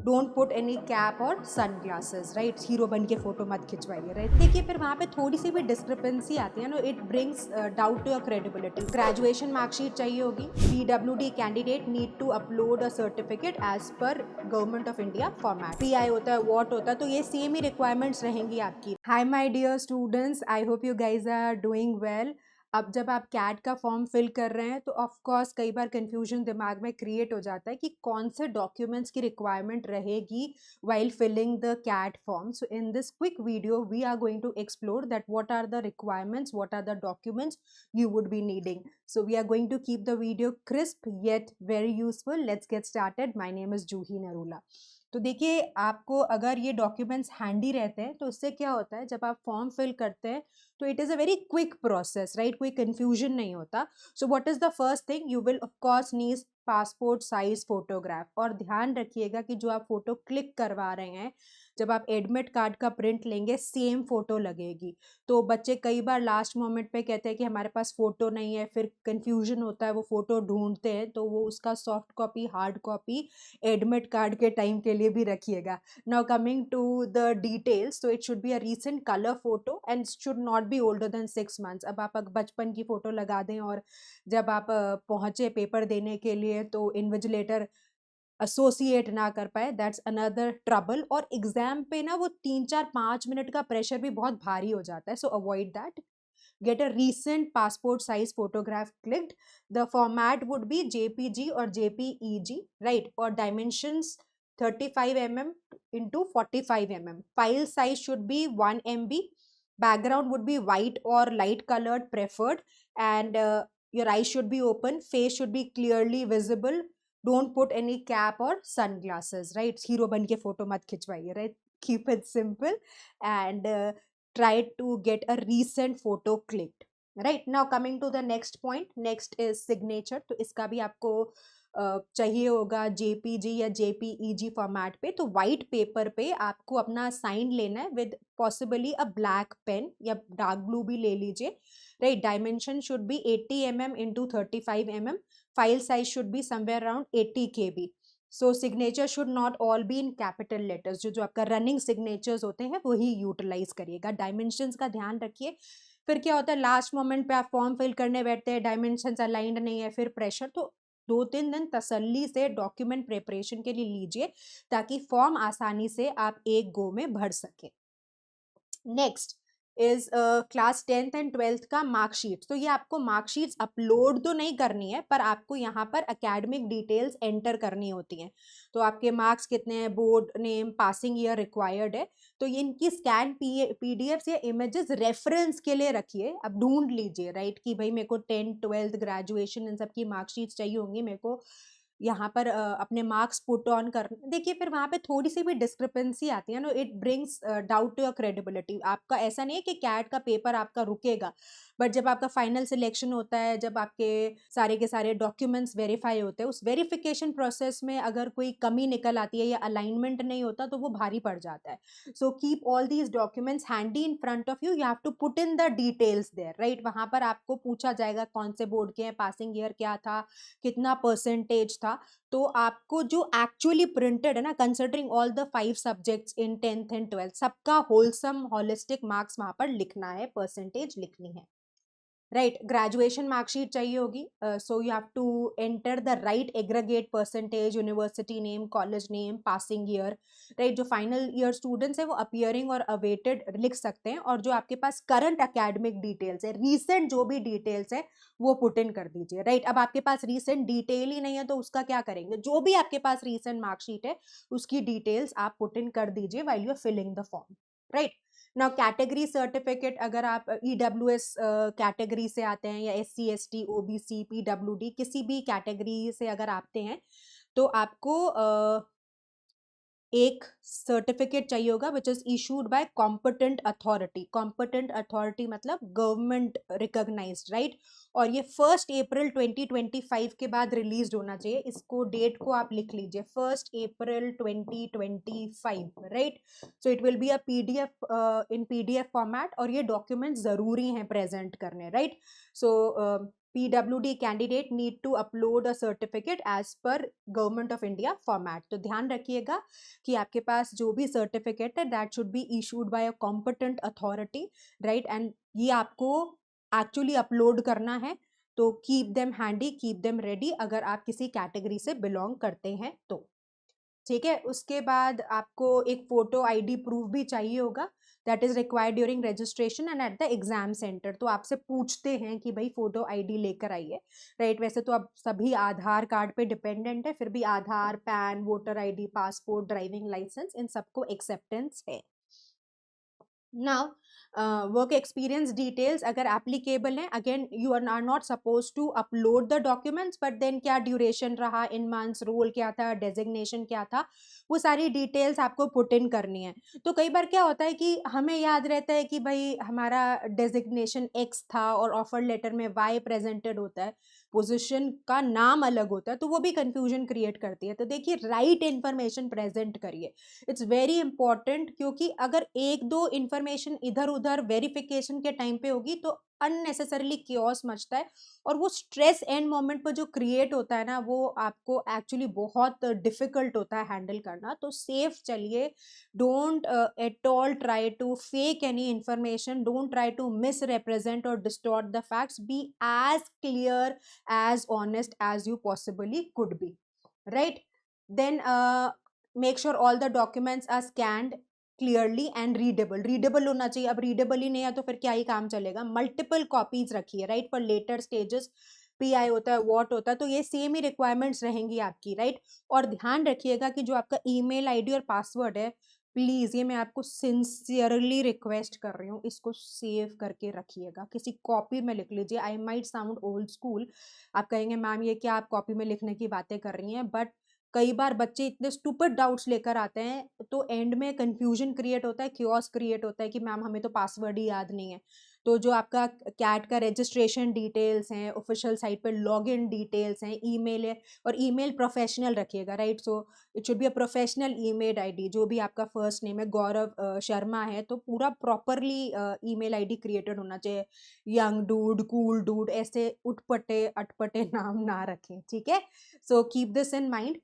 Don't put any cap और sun glasses, right, hero बन के फोटो मत खिंचवाइए, राइट। देखिए फिर वहाँ पे थोड़ी सी भी डिस्क्रिपेंसी आती है ना, it brings doubt to your credibility. Graduation marksheet चाहिए होगी, PWD candidate need to upload a certificate as per government of India format, PI होता है, वॉट होता है, तो ये सेम ही रिक्वायरमेंट्स रहेंगी आपकी। Hi my dear students, I hope you guys are doing well. अब जब आप कैट का फॉर्म फिल कर रहे हैं तो ऑफ कोर्स कई बार कंफ्यूजन दिमाग में क्रिएट हो जाता है कि कौन से डॉक्यूमेंट्स की रिक्वायरमेंट रहेगी while filling the CAT form. So in this quick video, we are going to explore that what are the requirements, what are the documents you would be needing. So we are going to keep the video crisp yet very useful. Let's get started. My name is Juhi Narula. तो देखिए आपको अगर ये documents handy रहते हैं तो उससे क्या होता है, जब आप फॉर्म फिल करते हैं तो it is a very quick process, right, कोई कंफ्यूजन नहीं होता। So what is the first thing, you will of course need passport size photograph. और ध्यान रखिएगा कि जो आप फोटो क्लिक करवा रहे हैं, जब आप एडमिट कार्ड का प्रिंट लेंगे सेम फोटो लगेगी। तो बच्चे कई बार लास्ट मोमेंट पे कहते हैं कि हमारे पास फोटो नहीं है, फिर कंफ्यूजन होता है, वो फोटो ढूंढते हैं, तो वो उसका soft copy hard copy admit card के टाइम के लिए भी रखिएगा। Now coming to the details, तो it should be a recent colour photo and should not be older than 6 months। अब आप बचपन की फोटो लगा दें और जब आप पहुंचे पेपर देने के लिए तो इन्विजिलेटर एसोसिएट ना कर पाए, दैट्स अनदर ट्रबल। और एग्जाम पे ना वो 3 4 5 मिनट का प्रेशर भी बहुत भारी हो जाता है, सो avoid that. Get a recent passport size photograph clicked. The format would be JPG or JPEG, right? Or dimensions 35 mm into 45 mm. File size should be 1 MB. Background would be white or light colored preferred, and your eyes should be open. Face should be clearly visible. Don't put any cap or sunglasses, right? Hero ban ke photo mat khichwaiye, right? Keep it simple and try to get a recent photo clicked, right? Now coming to the next point, next is signature। तो इसका भी आपको चाहिए होगा JPG या JPEG format पे। तो white paper पे आपको अपना साइन लेना है with possibly a black pen या डार्क ब्लू भी ले लीजिए, right. Dimension should be 80 mm into 35 mm. File size should be somewhere around 80 KB। So signature should not all be in capital letters, जो जो आपका running signatures होते हैं वही यूटिलाइज करिएगा। डायमेंशंस का ध्यान रखिए। फिर क्या होता है, लास्ट मोमेंट पे आप फॉर्म फिल करने बैठते हैं, डायमेंशंस अलाइंड नहीं है, फिर प्रेशर। तो 2 3 दिन तसल्ली से डॉक्यूमेंट प्रिपरेशन के लिए लीजिए ताकि फॉर्म आसानी से आप एक गो में भर सके। Next is class 10th and 12th का मार्कशीट। तो ये आपको मार्कशीट्स अपलोड तो नहीं करनी है, पर आपको यहाँ पर एकेडमिक डिटेल्स एंटर करनी होती हैं। तो आपके मार्क्स कितने हैं, board name, passing year required है। तो ये इनकी स्कैन PDF या इमेजेस रेफरेंस के लिए रखिए। अब ढूंढ लीजिए, राइट, कि भाई मेरे को 10th 12th ग्रेजुएशन इन सब की मार्कशीट्स चाहिए होंगी, मेरे को यहाँ पर अपने मार्क्स पुट ऑन कर। देखिए फिर वहाँ पे थोड़ी सी भी डिस्क्रिपेंसी आती है ना, it brings doubt to your credibility. आपका ऐसा नहीं है कि कैट का पेपर आपका रुकेगा, बट जब आपका फाइनल सिलेक्शन होता है, जब आपके सारे के सारे डॉक्यूमेंट्स वेरीफाई होते हैं, उस वेरिफिकेशन प्रोसेस में अगर कोई कमी निकल आती है या अलाइनमेंट नहीं होता तो वो भारी पड़ जाता है। So keep all these documents handy in front of you, you have to put in the details there, right. वहां पर आपको पूछा जाएगा कौन से बोर्ड के हैं, पासिंग ईयर क्या था, कितना परसेंटेज था। तो आपको जो एक्चुअली प्रिंटेड है ना, considering all the 5 subjects in 10th and 12th, सबका होलसम होलिस्टिक मार्क्स वहां पर लिखना है, परसेंटेज लिखनी है, राइट। ग्रेजुएशन मार्कशीट चाहिए होगी, so you have to enter the right aggregate percentage, university name, college name, passing year, right. जो फाइनल ईयर स्टूडेंट्स है वो अपियरिंग और अवेटेड लिख सकते हैं, और जो आपके पास करंट एकेडमिक डिटेल्स है, रीसेंट जो भी डिटेल्स है वो पुट इन कर दीजिए, राइट। अब आपके पास रीसेंट डिटेल ही नहीं है तो उसका क्या करेंगे, जो भी आपके पास रीसेंट मार्कशीट है उसकी डिटेल्स आप पुट इन कर दीजिए while you are filling the form, right. Now category certificate, अगर आप EWS कैटेगरी से आते हैं या SC ST OBC PWD किसी भी कैटेगरी से अगर आते हैं तो आपको एक सर्टिफिकेट चाहिए होगा which is issued by competent authority. Competent authority मतलब गवर्नमेंट रिकॉग्नाइज्ड, राइट। और ये 1 अप्रैल 2025 के बाद रिलीज होना चाहिए। इसको डेट को आप लिख लीजिए, 1 April 2025, right. So it will be a PDF in PDF format, और ये डॉक्यूमेंट जरूरी हैं प्रेजेंट करने, right. So PWD candidate need to upload a certificate as per government of India format. तो ध्यान रखिएगा कि आपके पास जो भी सर्टिफिकेट है that should be issued by a competent authority, right, and ये आपको एक्चुअली अपलोड करना है। तो keep them handy, keep them ready अगर आप किसी कैटेगरी से बिलोंग करते हैं तो। ठीक है, उसके बाद आपको एक फोटो आईडी प्रूफ भी चाहिए होगा, that is required during registration and at the exam centre. तो आपसे पूछते हैं कि भाई फोटो आईडी लेकर आइए, राइट। वैसे तो अब सभी आधार कार्ड पे डिपेंडेंट है, फिर भी Aadhaar, PAN, voter ID, passport, driving licence, इन सबको एक्सेप्टेंस है। नाउ वर्क एक्सपीरियंस डिटेल्स अगर एप्लीकेबल है, again you are not suppose to upload the documents, but then क्या ड्यूरेशन रहा इन मंथ्स, रोल क्या था, डेजिग्नेशन क्या था, वो सारी डिटेल्स आपको पुट इन करनी है। तो कई बार क्या होता है कि हमें याद रहता है कि भाई हमारा डेजिग्नेशन एक्स था और ऑफर लेटर में वाई प्रेजेंटेड होता है, पोजीशन का नाम अलग होता है, तो वो भी कंफ्यूजन क्रिएट करती है। तो देखिए राइट इंफॉर्मेशन प्रेजेंट करिए, इट्स वेरी इंपॉर्टेंट, क्योंकि अगर एक दो इंफॉर्मेशन इधर उधर वेरिफिकेशन के टाइम पे होगी तो अननेसेसरली क्योस मचता है, और वो स्ट्रेस एंड मोमेंट पर जो क्रिएट होता है ना, वो आपको एक्चुअली बहुत डिफिकल्ट होता है हैंडल करना। तो सेफ चलिए, don't at all try to fake any information, don't try to misrepresent or distort the facts, be as clear as honest as you possibly could be, right? Then make sure all the documents are scanned clearly and readable होना चाहिए। अब readable ही नहीं है तो फिर क्या ही काम चलेगा। मल्टीपल कॉपीज रखिए, right, for later stages, PI होता है, वॉट होता है, तो ये सेम ही रिक्वायरमेंट्स रहेंगी आपकी, राइट। और ध्यान रखिएगा कि जो आपका ईमेल आईडी और पासवर्ड है, प्लीज ये मैं आपको सिंसियरली रिक्वेस्ट कर रही हूँ, इसको सेव करके रखिएगा, किसी कॉपी में लिख लीजिए। I might sound old school, आप कहेंगे मैम ये क्या आप कॉपी में लिखने की बातें कर रही हैं, बट कई बार बच्चे इतने स्टूपिड डाउट्स लेकर आते हैं तो एंड में कंफ्यूजन क्रिएट होता है, क्योस क्रिएट होता है कि मैम हमें तो पासवर्ड ही याद नहीं है। तो जो आपका कैट का रजिस्ट्रेशन डिटेल्स हैं, ऑफिशियल साइट पर लॉग इन डिटेल्स हैं, ईमेल है, और ईमेल प्रोफेशनल रखिएगा, right. So it should be a professional email ID. जो भी आपका फर्स्ट नेम है, गौरव शर्मा है, तो पूरा प्रॉपरली ईमेल आईडी क्रिएटेड होना चाहिए। यंग डूड, कूल डूड, ऐसे उटपटे अटपटे नाम ना रखें, ठीक है। So keep this in mind.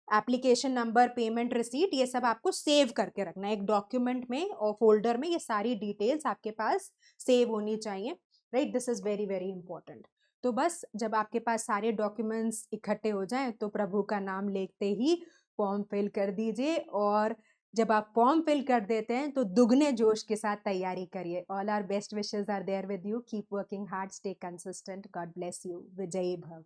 Application number, payment receipt, ये सब आपको सेव करके रखना है एक डॉक्यूमेंट में और फोल्डर में, ये सारी डिटेल्स आपके पास सेव होनी चाहिए, right. This is very very important. तो बस जब आपके पास सारे डॉक्यूमेंट्स इकट्ठे हो जाएं तो प्रभु का नाम लेते ही फॉर्म फिल कर दीजिए, और जब आप फॉर्म फिल कर देते हैं तो दुगने जोश के साथ तैयारी करिए। All our best wishes are there with you, keep working hard, stay consistent, God bless you, विजयी भव।